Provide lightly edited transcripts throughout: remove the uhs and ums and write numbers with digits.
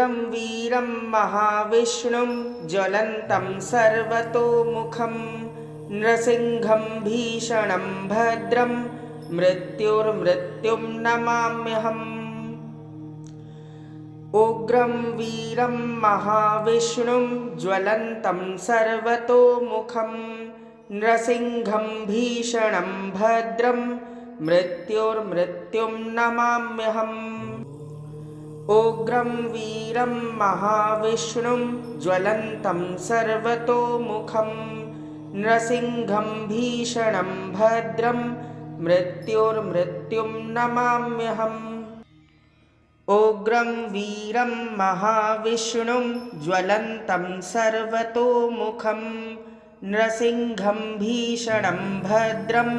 उग्रं वीरं महाविष्णुं ज्वलन्तं सर्वतोमुखं नृसिंहं भीषणं भद्रं मृत्युर्मृत्युं नमाम्यहम्। उग्रं वीरं महाविष्णुं ज्वलन्तं सर्वतोमुखं नृसिंहं भीषणं भद्रं मृत्युर्मृत्युं नमाम्यहम्। उग्रं वीरं महाविष्णुं ज्वलन्तं सर्वतोमुखं नृसिंहं भीषणं भद्रं मृत्युर्मृत्युं नमाम्यहम्। उग्रं वीरं महाविष्णुं ज्वलन्तं सर्वतोमुखं नृसिंहं भीषणं भद्रं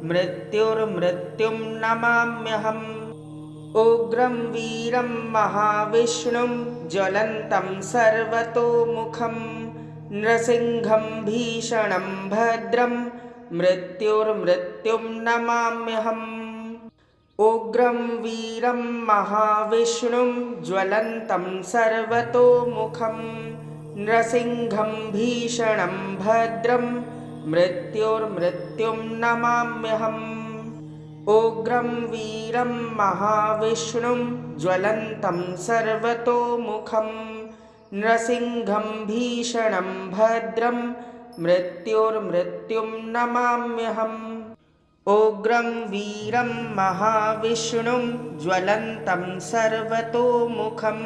मृत्युर्मृत्युं नमाम्यहम्। उग्रं वीरं महाविष्णुं ज्वलन्तं सर्वतोमुखं नृसिंहं भीषणं भद्रं मृत्युर्मृत्युं नमाम्यहम्। उग्रं वीरं महाविष्णुं ज्वलन्तं सर्वतोमुखं नृसिंहं भीषणं भद्रं मृत्युर्मृत्युं नमाम्यहम्। उग्रं वीरं महाविष्णुं ज्वलन्तं सर्वतोमुखं नृसिंहं भीषणं भद्रं मृत्युर्मृत्युं नमाम्यहम्। उग्रं वीरं महाविष्णुं ज्वलन्तं सर्वतोमुखं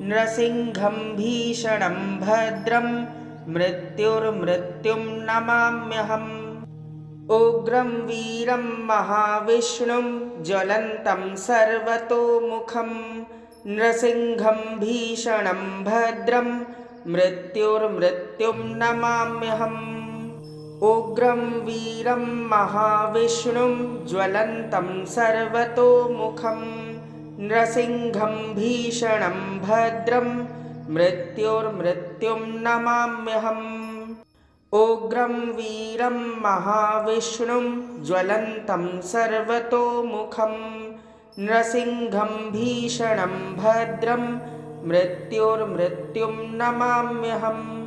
नृसिंहं भीषणं भद्रं मृत्युर्मृत्युं नमाम्यहम्। उग्रं वीरं महाविष्णुं ज्वलन्तं सर्वतोमुखं नृसिंहं भीषणं भद्रं मृत्युर्मृत्युं नमाम्यहम्। उग्रं वीरं महाविष्णुं ज्वलन्तं सर्वतोमुखं नृसिंहं भीषणं भद्रं मृत्युर्मृत्युं नमाम्यहम्। उग्रं वीरं महाविष्णुं ज्वलन्तं सर्वतोमुखं नृसिंहं भीषणं भद्रं मृत्युर्मृत्युं नमाम्यहम्।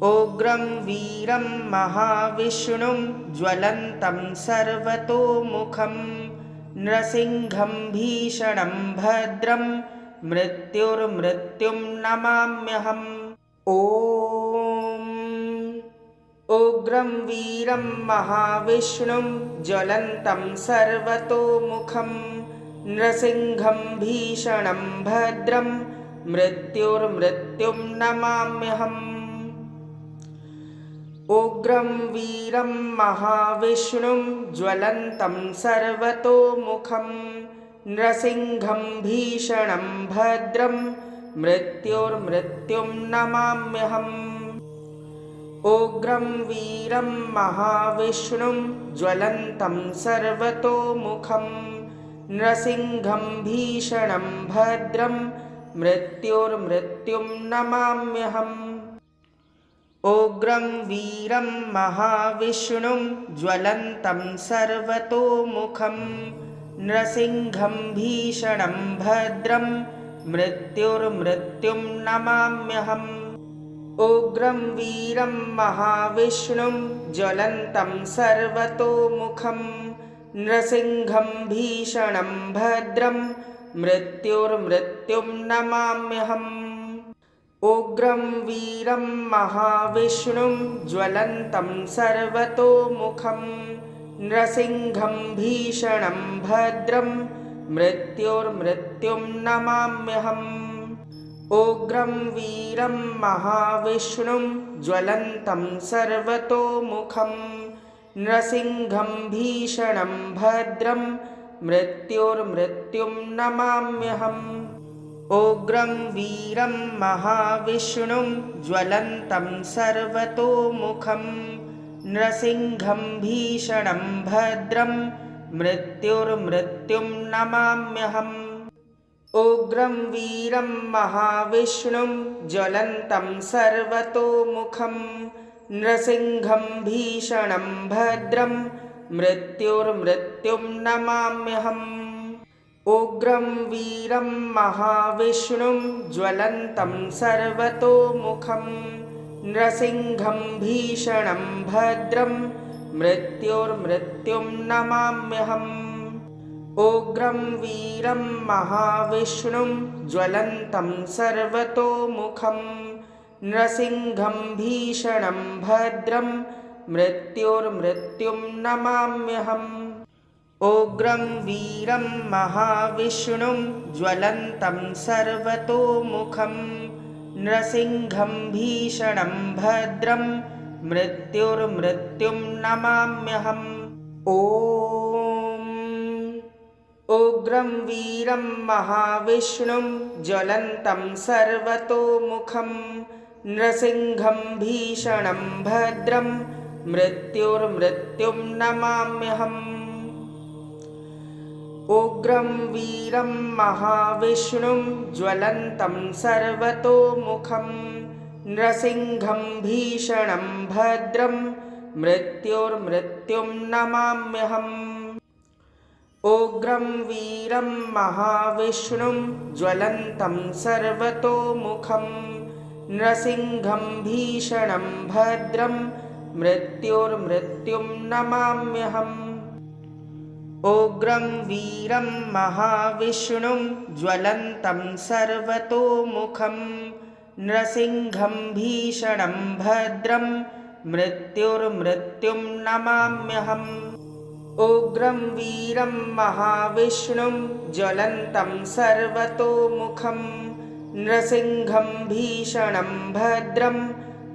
उग्रं वीरं महाविष्णुं ज्वलन्तं सर्वतोमुखं नृसिंहं भीषणं भद्रं मृत्युर्मृत्युं नमाम्यहम्। उग्रं वीरं महाविष्णुं ज्वलन्तं सर्वतोमुखं नृसिंहं भीषणं भद्रं मृत्युर्मृत्युं नमाम्यहम्। उग्रं वीरं महाविष्णुं ज्वलन्तं सर्वतोमुखं नृसिंहं भीषणं भद्रं मृत्युर्मृत्युं नमाम्यहम्। उग्रं वीरं महाविष्णुं ज्वलन्तं सर्वतोमुखं नृसिंहं भीषणं भद्रं मृत्युर्मृत्युं नमाम्यहम्। उग्रं वीरं महाविष्णुं ज्वलन्तं सर्वतोमुखं नृसिंहं भीषणं भद्रं मृत्युर्मृत्युं नमाम्यहम्। उग्रं वीरं महाविष्णुं ज्वलन्तं सर्वतोमुखं नृसिंहं भीषणं भद्रं मृत्युर्मृत्युं नमाम्यहम्। उग्रं वीरं महाविष्णुं ज्वलन्तं सर्वतोमुखं नृसिंहं भीषणं भद्रं मृत्युर्मृत्युं नमाम्यहम्। उग्रं वीरं महाविष्णुं ज्वलन्तं सर्वतोमुखं नृसिंहं भीषणं भद्रं मृत्युर्मृत्युं नमाम्यहम्। उग्रं वीरं महाविष्णुं ज्वलन्तं सर्वतोमुखं नृसिंहं भीषणं भद्रं मृत्युर्मृत्युं नमाम्यहम्। उग्रं वीरं महाविष्णुं ज्वलन्तं सर्वतोमुखं नृसिंहं भीषणं भद्रं मृत्युर्मृत्युं नमाम्यहम्। उग्रं वीरं महाविष्णुं ज्वलन्तं सर्वतोमुखं नृसिंहं भीषणं भद्रं मृत्युर्मृत्युं नमाम्यहम् उग्रं वीरं महाविष्णुं ज्वलन्तं सर्वतोमुखं नृसिंहं भीषणं भद्रं मृत्युर्मृत्युं नमाम्यहम् उग्रं वीरं महाविष्णुं ज्वलन्तं सर्वतोमुखं नृसिंहं भीषणं भद्रं मृत्युर्मृत्युं नमाम्यहम् ॐ उग्रं वीरं महाविष्णुं ज्वलन्तं सर्वतोमुखं नृसिंहं भीषणं भद्रं मृत्युर्मृत्युं नमाम्यहम् उग्रं वीरं महाविष्णुं ज्वलन्तं सर्वतोमुखं नृसिंहं भीषणं भद्रं मृत्युर्मृत्युं नमाम्यहम् उग्रं वीरं महाविष्णुं ज्वलन्तं सर्वतोमुखं नृसिंहं भीषणं भद्रं मृत्युर्मृत्युं नमाम्यहम् उग्रं वीरं महाविष्णुं ज्वलन्तं सर्वतोमुखं नृसिंहं भीषणं भद्रं मृत्युर्मृत्युं नमाम्यहम् उग्रं वीरं महाविष्णुं ज्वलन्तं सर्वतोमुखं नृसिंहं भीषणं भद्रं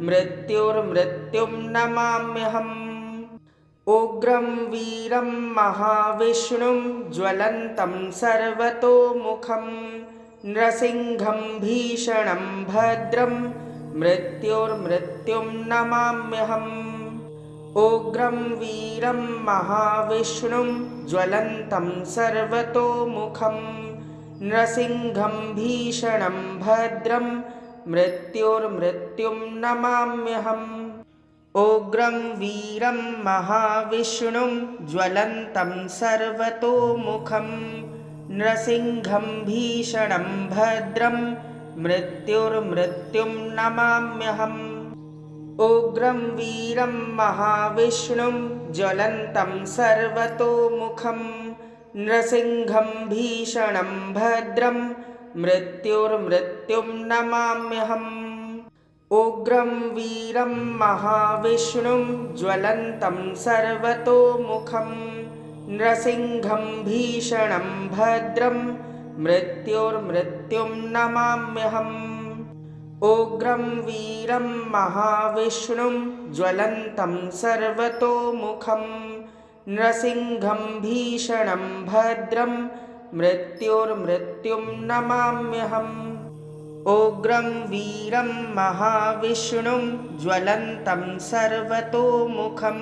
मृत्युर्मृत्युं नमाम्यहम् उग्रं वीरं महाविष्णुं ज्वलन्तं सर्वतोमुखं नृसिंहं भीषणं भद्रं मृत्युर्मृत्युं नमाम्यहम् उग्रं वीरं महाविष्णुं ज्वलन्तं सर्वतोमुखं नृसिंहं भीषणं भद्रं मृत्युर्मृत्युं नमाम्यहम् उग्रं वीरं महाविष्णुं ज्वलन्तं सर्वतोमुखं नृसिंहं भीषणं भद्रं मृत्युर्मृत्युं नमाम्यहम् उग्रं वीरं महाविष्णुं ज्वलन्तं सर्वतोमुखं नृसिंहं भीषणं भद्रं मृत्युर्मृत्युं नमाम्यहम् उग्रं वीरं महाविष्णुं ज्वलन्तं सर्वतोमुखं नृसिंहं भीषणं भद्रं मृत्युर्मृत्युं नमाम्यहम् उग्रं वीरं महाविष्णुं ज्वलन्तं सर्वतोमुखं नृसिंहं भीषणं भद्रं मृत्युर्मृत्युं नमाम्यहम् उग्रं वीरं महाविष्णुं ज्वलन्तं सर्वतोमुखं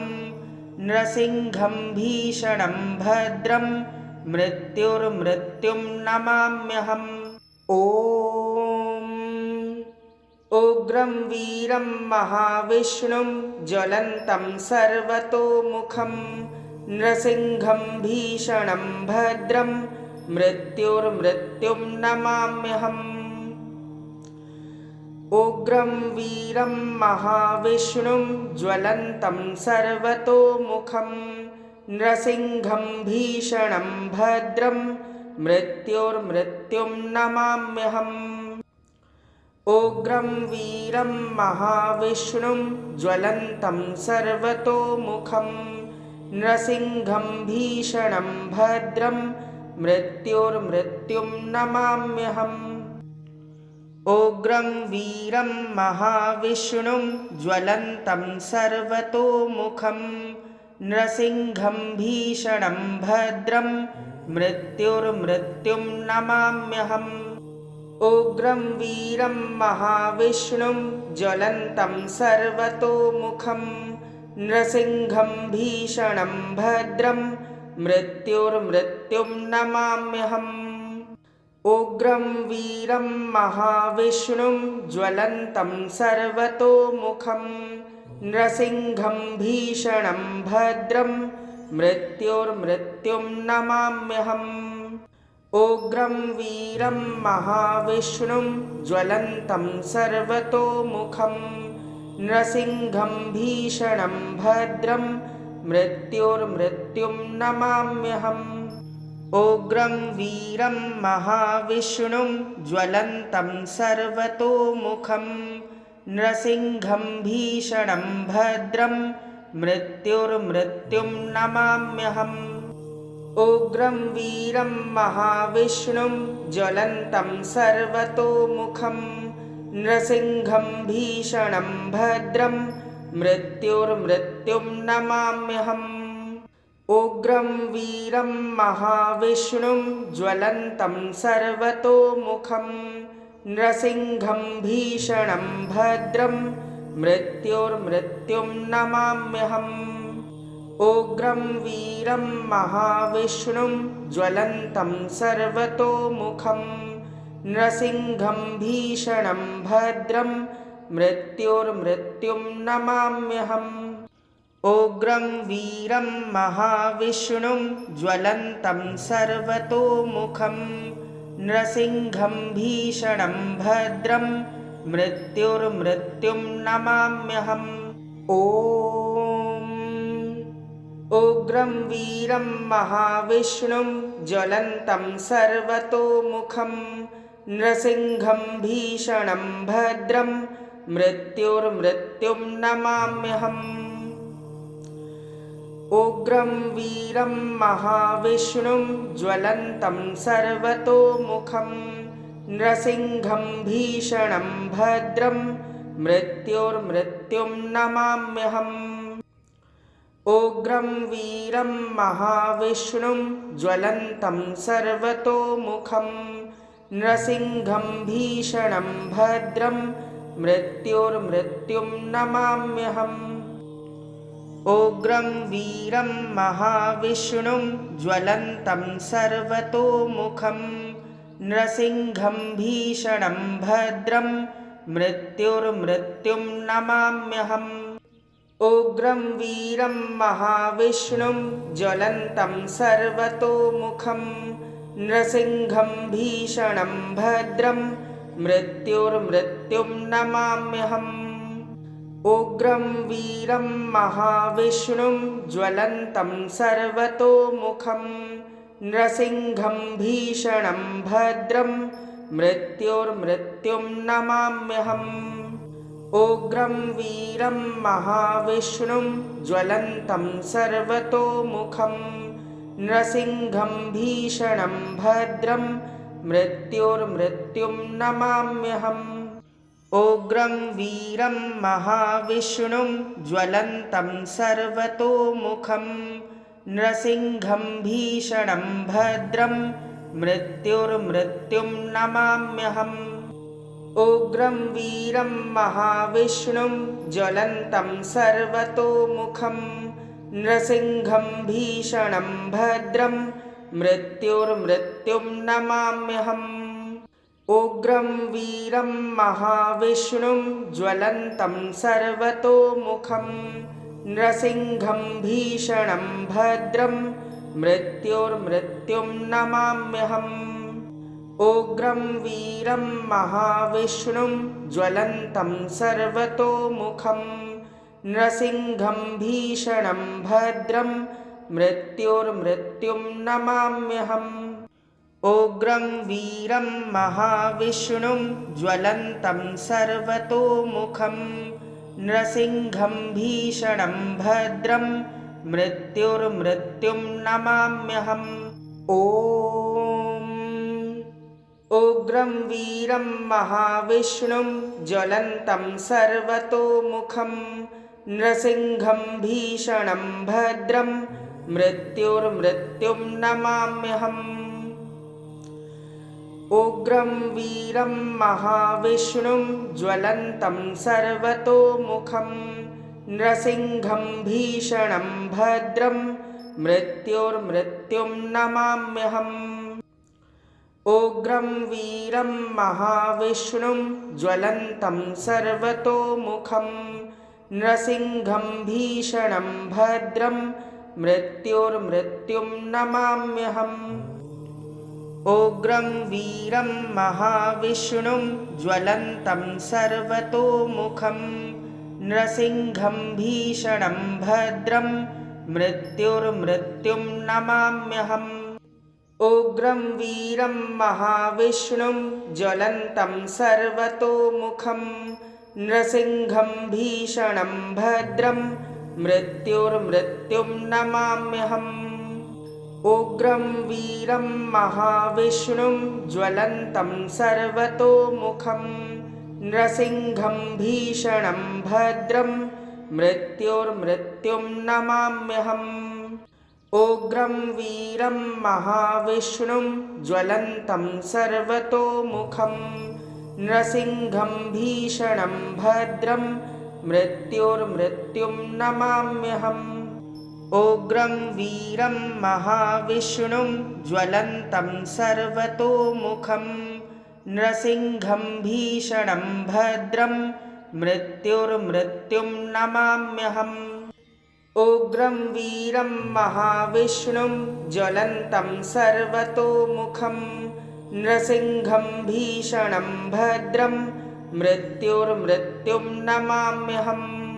नृसिंहं भीषणं भद्रं मृत्युर्मृत्युं नमाम्यहम् ॐ उग्रं वीरं महाविष्णुं ज्वलन्तं सर्वतोमुखं नृसिंहं भीषणं भद्रं मृत्युर्मृत्युं नमाम्यहम् उग्रं वीरं महाविष्णुं ज्वलन्तं सर्वतोमुखं नृसिंहं भीषणं भद्रं मृत्युर्मृत्युं नमाम्यहम् उग्रं वीरं महाविष्णुं ज्वलन्तं सर्वतोमुखं नृसिंहं भीषणं भद्रं मृत्युर्मृत्युं नमाम्यहम् उग्रं वीरं महाविष्णुं ज्वलन्तं सर्वतोमुखं नृसिंहं भीषणं भद्रं मृत्युर्मृत्युं नमाम्यहम् उग्रं वीरं महाविष्णुं ज्वलन्तं सर्वतोमुखं नृसिंहं भीषणं भद्रं मृत्युर्मृत्युं नमाम्यहम् उग्रं वीरं महाविष्णुं ज्वलन्तं सर्वतोमुखं नृसिंहं भीषणं भद्रं मृत्युर्मृत्युं नमाम्यहम् उग्रं वीरं महाविष्णुं ज्वलन्तं सर्वतोमुखं नृसिंहं भीषणं भद्रं मृत्युर्मृत्युं नमाम्यहम्। उग्रं वीरं महाविष्णुं ज्वलन्तं सर्वतोमुखं नृसिंहं भीषणं भद्रं मृत्युर्मृत्युं नमाम्यहम्। उग्रं वीरं महाविष्णुं ज्वलन्तं सर्वतोमुखं नृसिंहं भीषणं भद्रं मृत्युर्मृत्युं नमाम्यहम्। उग्रं वीरं महाविष्णुं ज्वलन्तं सर्वतोमुखं नृसिंहं भीषणं भद्रं मृत्युर्मृत्युं नमाम्यहम्। उग्रं वीरं महाविष्णुं ज्वलन्तं सर्वतोमुखं नृसिंहं भीषणं भद्रं मृत्युर्मृत्युं नमाम्यहम्। उग्रं वीरं महाविष्णुं ज्वलन्तं सर्वतोमुखं नृसिंहं भीषणं भद्रं मृत्युर्मृत्युं नमाम्यहम्। ॐ उग्रं वीरं महाविष्णुं ज्वलन्तं सर्वतोमुखं नृसिंहं भीषणं भद्रं मृत्युर्मृत्युं नमाम्यहम्। उग्रं वीरं महाविष्णुं ज्वलन्तं सर्वतोमुखं नृसिंहं भीषणं भद्रं मृत्युर्मृत्युं नमाम्यहम्। उग्रं वीरं महाविष्णुं ज्वलन्तं सर्वतोमुखं नृसिंहं भीषणं भद्रं मृत्युर्मृत्युं नमाम्यहम्। उग्रं वीरं महाविष्णुं ज्वलन्तं सर्वतोमुखं नृसिंहं भीषणं भद्रं मृत्युर्मृत्युं नमाम्यहम्। उग्रं वीरं महाविष्णुं ज्वलन्तं सर्वतोमुखं नृसिंहं भीषणं भद्रं मृत्युर्मृत्युं नमाम्यहम्। उग्रं वीरं महाविष्णुं ज्वलन्तं सर्वतोमुखं नृसिंहं भीषणं भद्रं मृत्युर्मृत्युं नमाम्यहम्। उग्रं वीरं महाविष्णुं ज्वलन्तं सर्वतोमुखं नृसिंहं भीषणं भद्रं मृत्युर्मृत्युं नमाम्यहम्। उग्रं वीरं महाविष्णुं ज्वलन्तं सर्वतोमुखं नृसिंहं भीषणं भद्रं मृत्युर्मृत्युं नमाम्यहम्। उग्रं वीरं महाविष्णुं ज्वलन्तं सर्वतोमुखं नृसिंहं भीषणं भद्रं मृत्युर्मृत्युं नमाम्यहम्। उग्रं वीरं महाविष्णुं ज्वलन्तं सर्वतोमुखं नृसिंहं भीषणं भद्रं मृत्युर्मृत्युं नमाम्यहम्। उग्रं वीरं महाविष्णुं ज्वलन्तं सर्वतोमुखं नृसिंहं भीषणं भद्रं मृत्युर्मृत्युं नमाम्यहम्। उग्रं वीरं महाविष्णुं ज्वलन्तं सर्वतोमुखं नृसिंहं भीषणं भद्रं मृत्युर्मृत्युं नमाम्यहम्। ॐ उग्रं वीरं महाविष्णुं ज्वलन्तं सर्वतोमुखं नृसिंहं भीषणं भद्रं मृत्युर्मृत्युं नमाम्यहम्। उग्रं वीरं महाविष्णुं ज्वलन्तं सर्वतोमुखं नृसिंहं भीषणं भद्रं मृत्युर्मृत्युं नमाम्यहम्। उग्रं वीरं महाविष्णुं ज्वलन्तं सर्वतोमुखं नृसिंहं भीषणं भद्रं मृत्युर्मृत्युं नमाम्यहम्। उग्रं वीरं महाविष्णुं ज्वलन्तं सर्वतोमुखं नृसिंहं भीषणं भद्रं मृत्युर्मृत्युं नमाम्यहम् उग्रं वीरं महाविष्णुं ज्वलन्तं सर्वतोमुखं नृसिंहं भीषणं भद्रं मृत्युर्मृत्युं नमाम्यहम् उग्रं वीरं महाविष्णुं ज्वलन्तं सर्वतोमुखं नृसिंहं भीषणं भद्रं मृत्युर्मृत्युं नमाम्यहम् उग्रं वीरं महाविष्णुं ज्वलन्तं सर्वतोमुखं नृसिंहं भीषणं भद्रं मृत्युर्मृत्युं नमाम्यहम् उग्रं वीरं महाविष्णुं ज्वलन्तं सर्वतोमुखं नृसिंहं भीषणं भद्रं मृत्युर्मृत्युं नमाम्यहम् उग्रं वीरं महाविष्णुं ज्वलन्तं सर्वतोमुखं नृसिंहं भीषणं भद्रं मृत्युर्मृत्युं नमाम्यहम्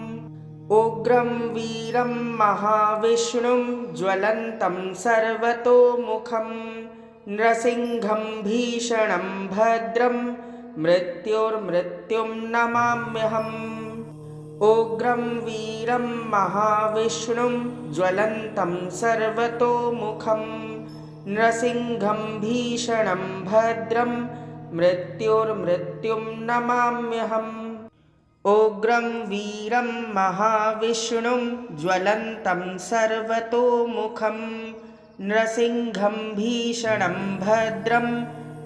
उग्रं वीरं महाविष्णुं ज्वलन्तं सर्वतोमुखं नृसिंहं भीषणं भद्रं मृत्युर्मृत्युं नमाम्यहम् उग्रं वीरं महाविष्णुं ज्वलन्तं सर्वतोमुखं नृसिंहं भीषणं भद्रं मृत्युर्मृत्युं नमाम्यहम् उग्रं वीरं महाविष्णुं ज्वलन्तं सर्वतोमुखं नृसिंहं भीषणं भद्रं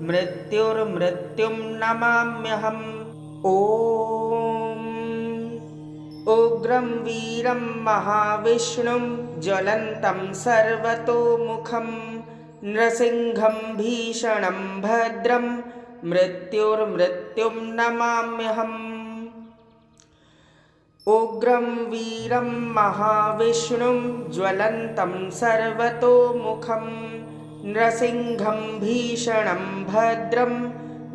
मृत्युर्मृत्युं नमाम्यहम् ॐ उग्रं वीरं महाविष्णुं ज्वलन्तं सर्वतोमुखं नृसिंहं भीषणं भद्रं मृत्युर्मृत्युं नमाम्यहम् उग्रं वीरं महाविष्णुं ज्वलन्तं सर्वतोमुखं नृसिंहं भीषणं भद्रं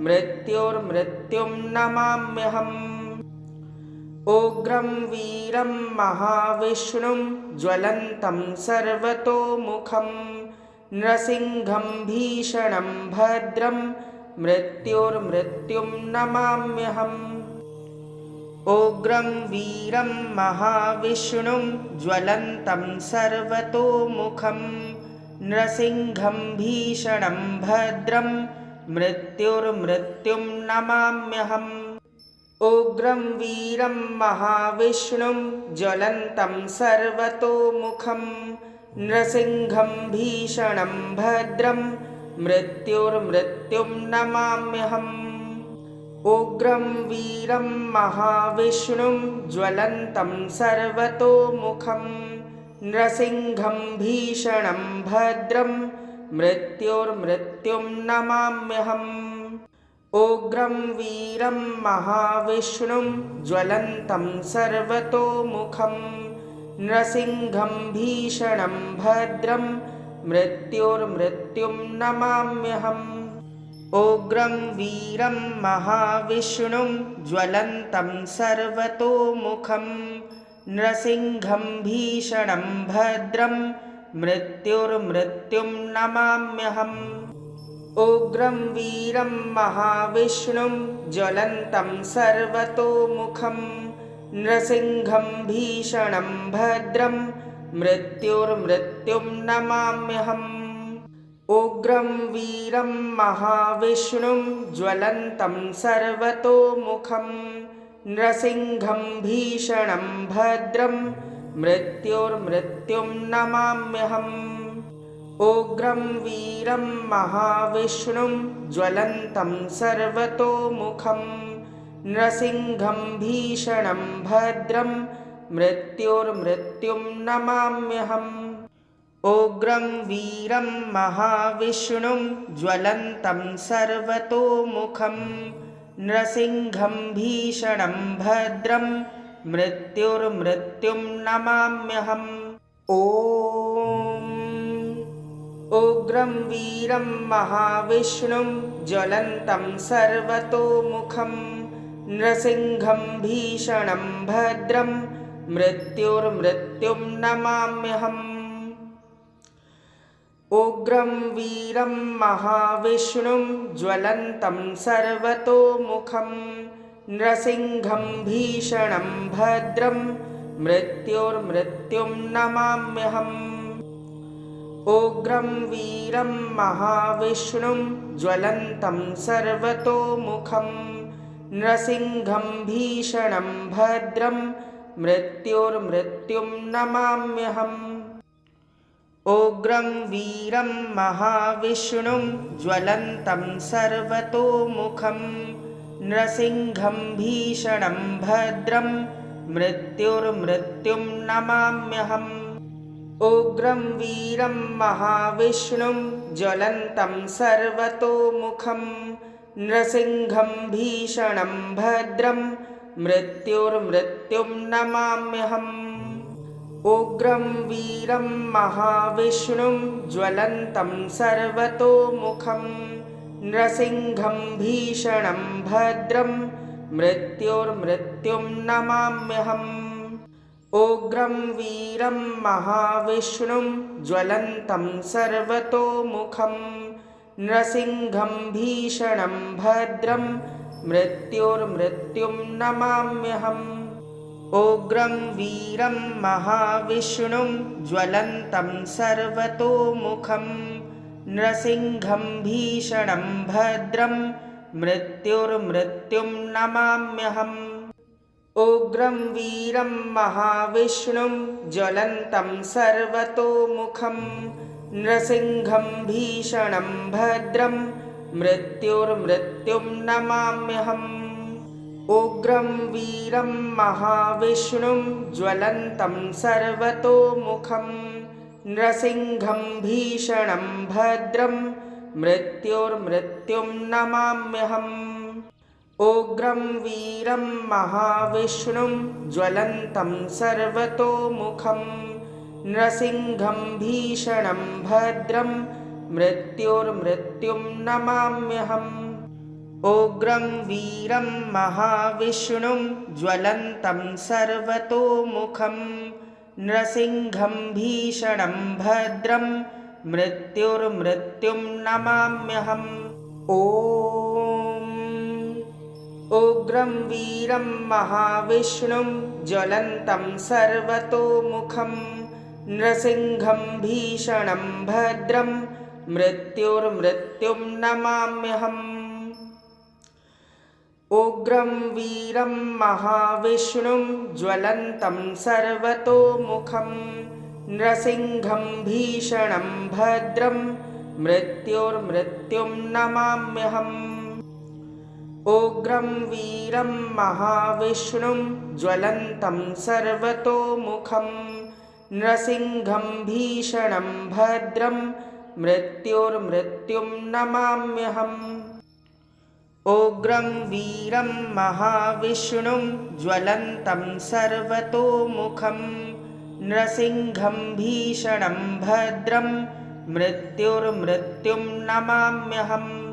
मृत्युर्मृत्युं नमाम्यहम् उग्रं वीरं महाविष्णुं ज्वलन्तं सर्वतोमुखं नृसिंहं भीषणं भद्रं मृत्युर्मृत्युं नमाम्यहम् उग्रं वीरं महाविष्णुं ज्वलन्तं सर्वतोमुखं नृसिंहं भीषणं भद्रं मृत्युर्मृत्युं नमाम्यहम् उग्रं वीरं महाविष्णुं ज्वलन्तं सर्वतोमुखं नृसिंहं भीषणं भद्रं मृत्युर्मृत्युं नमाम्यहम् उग्रं वीरं महाविष्णुं ज्वलन्तं सर्वतोमुखं नृसिंहं भीषणं भद्रं मृत्युर्मृत्युं नमाम्यहम् उग्रं वीरं महाविष्णुं ज्वलन्तं सर्वतोमुखं नृसिंहं भीषणं भद्रं मृत्युर्मृत्युं नमाम्यहम् उग्रं वीरं महाविष्णुं ज्वलन्तं सर्वतोमुखं नृसिंहं भीषणं भद्रं मृत्युर्मृत्युं नमाम्यहम् उग्रं वीरं महाविष्णुं ज्वलन्तं सर्वतोमुखं नृसिंहं भीषणं भद्रं मृत्युर्मृत्युं नमाम्यहम् उग्रं वीरं महाविष्णुं ज्वलन्तं सर्वतोमुखं नृसिंहं भीषणं भद्रं मृत्युर्मृत्युं नमाम्यहम् उग्रं वीरं महाविष्णुं ज्वलन्तं सर्वतोमुखं नृसिंहं भीषणं भद्रं मृत्युर्मृत्युं नमाम्यहम् उग्रं वीरं महाविष्णुं ज्वलन्तं सर्वतोमुखं नृसिंहं भीषणं भद्रं मृत्युर्मृत्युं नमाम्यहम् ॐ उग्रं वीरं महाविष्णुं ज्वलन्तं सर्वतोमुखं नृसिंहं भीषणं भद्रं मृत्युर्मृत्युं नमाम्यहम्। उग्रं वीरं महाविष्णुं ज्वलन्तं सर्वतोमुखं नृसिंहं भीषणं भद्रं मृत्युर्मृत्युं नमाम्यहम्। उग्रं वीरं महाविष्णुं ज्वलन्तं सर्वतोमुखं नृसिंहं भीषणं भद्रं मृत्युर्मृत्युं नमाम्यहम्। उग्रं वीरं महाविष्णुं ज्वलन्तं सर्वतोमुखं नृसिंहं भीषणं भद्रं मृत्युर्मृत्युं नमाम्यहम्। उग्रं वीरं महाविष्णुं ज्वलन्तं सर्वतोमुखं नृसिंहं भीषणं भद्रं मृत्युर्मृत्युं नमाम्यहम्। उग्रं वीरं महाविष्णुं ज्वलन्तं सर्वतोमुखं नृसिंहं भीषणं भद्रं मृत्युर्मृत्युं नमाम्यहम्। उग्रं वीरं महाविष्णुं ज्वलन्तं सर्वतोमुखं नृसिंहं भीषणं भद्रं मृत्युर्मृत्युं नमाम्यहम्। उग्रं वीरं महाविष्णुं ज्वलन्तं सर्वतोमुखं नृसिंहं भीषणं भद्रं मृत्युर्मृत्युं नमाम्यहम्। उग्रं वीरं महाविष्णुं ज्वलन्तं सर्वतोमुखं नृसिंहं भीषणं भद्रं मृत्युर्मृत्युं नमाम्यहम्। उग्रं वीरं महाविष्णुं ज्वलन्तं सर्वतोमुखं नृसिंहं भीषणं भद्रं मृत्युर्मृत्युं नमाम्यहम्। उग्रं वीरं महाविष्णुं ज्वलन्तं सर्वतोमुखं नृसिंहं भीषणं भद्रं मृत्युर्मृत्युं नमाम्यहम्। उग्रं वीरं महाविष्णुं ज्वलन्तं सर्वतोमुखं नृसिंहं भीषणं भद्रं मृत्युर्मृत्युं नमाम्यहम्। ॐ उग्रं वीरं महाविष्णुं ज्वलन्तं सर्वतोमुखं नृसिंहं भीषणं भद्रं मृत्युर्मृत्युं नमाम्यहम्। उग्रं वीरं महाविष्णुं ज्वलन्तं सर्वतोमुखं नृसिंहं भीषणं भद्रं मृत्युर्मृत्युं नमाम्यहम्। उग्रं वीरं महाविष्णुं ज्वलन्तं सर्वतोमुखं नृसिंहं भीषणं भद्रं मृत्युर्मृत्युं नमाम्यहम्। उग्रं वीरं महाविष्णुं ज्वलन्तं सर्वतोमुखं नृसिंहं भीषणं भद्रं मृत्युर्मृत्युं नमाम्यहम्।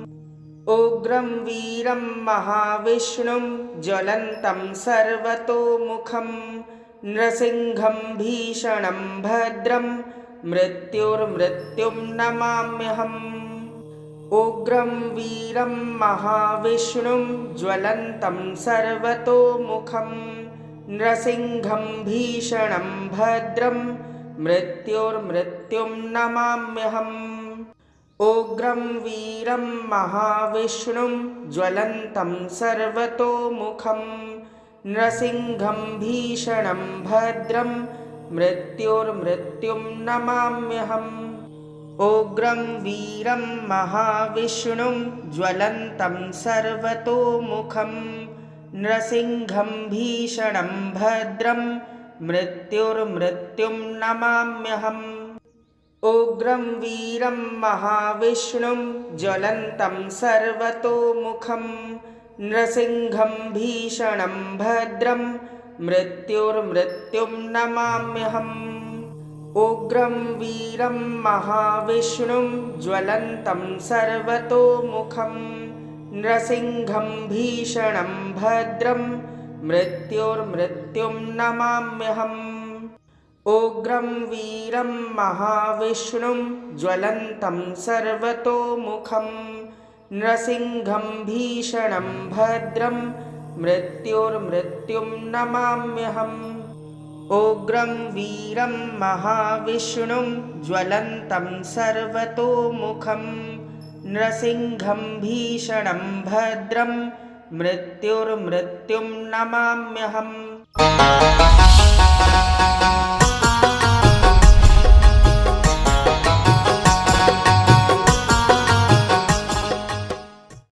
उग्रं वीरं महाविष्णुं ज्वलन्तं सर्वतोमुखं नृसिंहं भीषणं भद्रं मृत्युर्मृत्युं नमाम्यहम्। उग्रं वीरं महाविष्णुं ज्वलन्तं सर्वतोमुखं नृसिंहं भीषणं भद्रं मृत्युर्मृत्युं नमाम्यहम्। उग्रं वीरं महाविष्णुं ज्वलन्तं सर्वतोमुखं नृसिंहं भीषणं भद्रं मृत्युर्मृत्युं नमाम्यहम्। उग्रं वीरं महाविष्णुं ज्वलन्तं सर्वतोमुखं नृसिंहं भीषणं भद्रं मृत्युर्मृत्युं नमाम्यहम्। उग्रं वीरं महाविष्णुं ज्वलन्तं सर्वतोमुखं नृसिंहं भीषणं भद्रं मृत्युर्मृत्युं नमाम्यहम्। उग्रं वीरं महाविष्णुं ज्वलन्तं सर्वतोमुखं नृसिंहं भीषणं भद्रं मृत्युर्मृत्युं नमाम्यहम् उग्रं वीरं महाविष्णुं ज्वलन्तं सर्वतोमुखं नृसिंहं भीषणं भद्रं मृत्युर्मृत्युं नमाम्यहम् उग्रं वीरं महाविष्णुं ज्वलन्तं सर्वतोमुखं नृसिंहं भीषणं भद्रं मृत्युर्मृत्युं नमाम्यहम्।